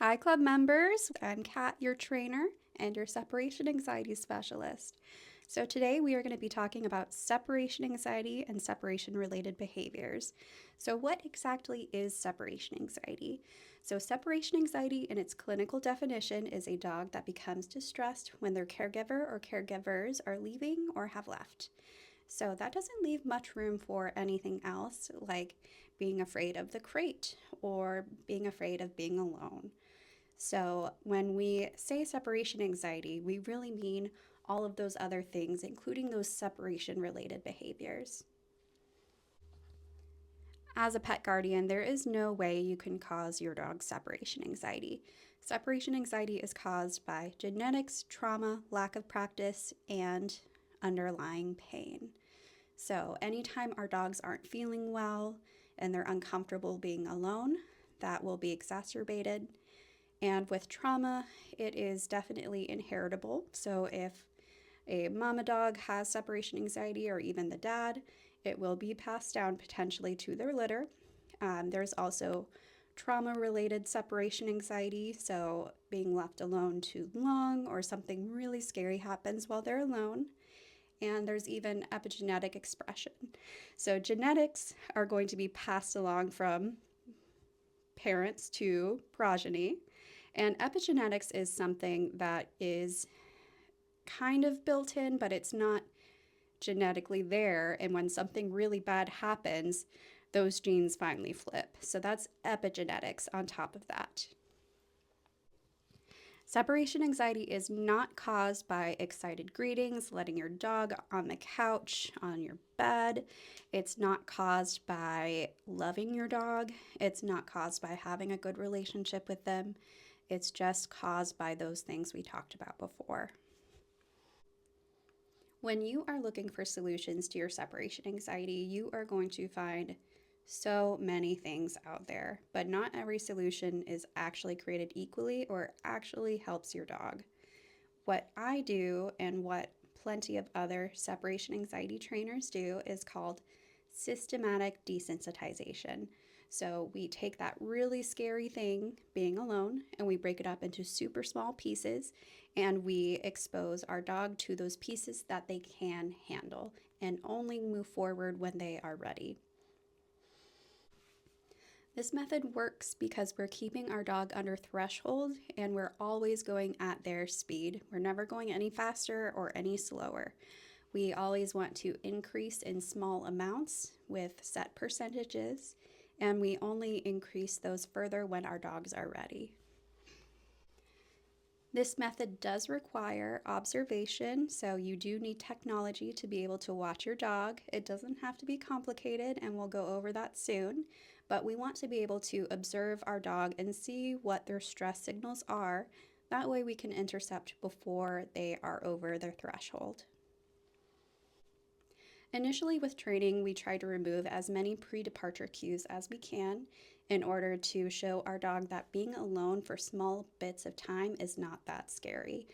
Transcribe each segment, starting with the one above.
Hi, club members. I'm Kat, your trainer and your separation anxiety specialist. So, today we are going to be talking about separation anxiety and separation related behaviors. So, what exactly is separation anxiety? So, separation anxiety, in its clinical definition, is a dog that becomes distressed when their caregiver or caregivers are leaving or have left. So, that doesn't leave much room for anything else, like being afraid of the crate or being afraid of being alone. So, when we say separation anxiety, we really mean all of those other things, including those separation related behaviors. As a pet guardian, there is no way you can cause your dog separation anxiety. Separation anxiety is caused by genetics, trauma, lack of practice, and underlying pain. So, anytime our dogs aren't feeling well and they're uncomfortable being alone, that will be exacerbated. And with trauma, it is definitely inheritable. So if a mama dog has separation anxiety, or even the dad, it will be passed down potentially to their litter. There's also trauma related separation anxiety, so being left alone too long or something really scary happens while they're alone. And there's even epigenetic expression. So, genetics are going to be passed along from parents to progeny. And epigenetics is something that is kind of built in, but it's not genetically there. And when something really bad happens, those genes finally flip. So that's epigenetics on top of that. Separation anxiety is not caused by excited greetings, letting your dog on the couch, on your bed. It's not caused by loving your dog. It's not caused by having a good relationship with them. It's just caused by those things we talked about before. When you are looking for solutions to your separation anxiety, you are going to find so many things out there, but not every solution is actually created equally or actually helps your dog. What I do and what plenty of other separation anxiety trainers do is called systematic desensitization. So we take that really scary thing, being alone, and we break it up into super small pieces and we expose our dog to those pieces that they can handle and only move forward when they are ready. This method works because we're keeping our dog under threshold and we're always going at their speed. We're never going any faster or any slower. We always want to increase in small amounts with set percentages, and we only increase those further when our dogs are ready. This method does require observation, so you do need technology to be able to watch your dog. It doesn't have to be complicated, and we'll go over that soon, but we want to be able to observe our dog and see what their stress signals are. That way we can intercept before they are over their threshold. Initially, with training, we try to remove as many pre departure cues as we can in order to show our dog that being alone for small bits of time is not that scary.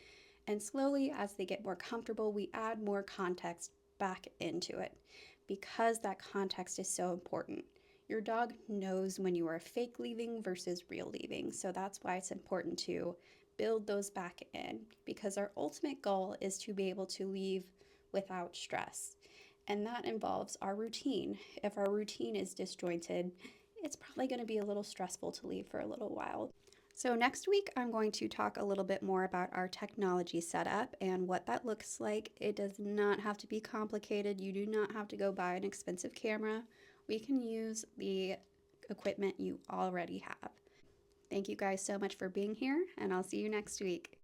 And slowly, as they get more comfortable, we add more context back into it because that context is so important. Your dog knows when you are fake leaving versus real leaving, so that's why it's important to build those back in because our ultimate goal is to be able to leave without stress. And that involves our routine. If our routine is disjointed, it's probably going to be a little stressful to leave for a little while. So, next week, I'm going to talk a little bit more about our technology setup and what that looks like. It does not have to be complicated. You do not have to go buy an expensive camera. We can use the equipment you already have. Thank you guys so much for being here, and I'll see you next week.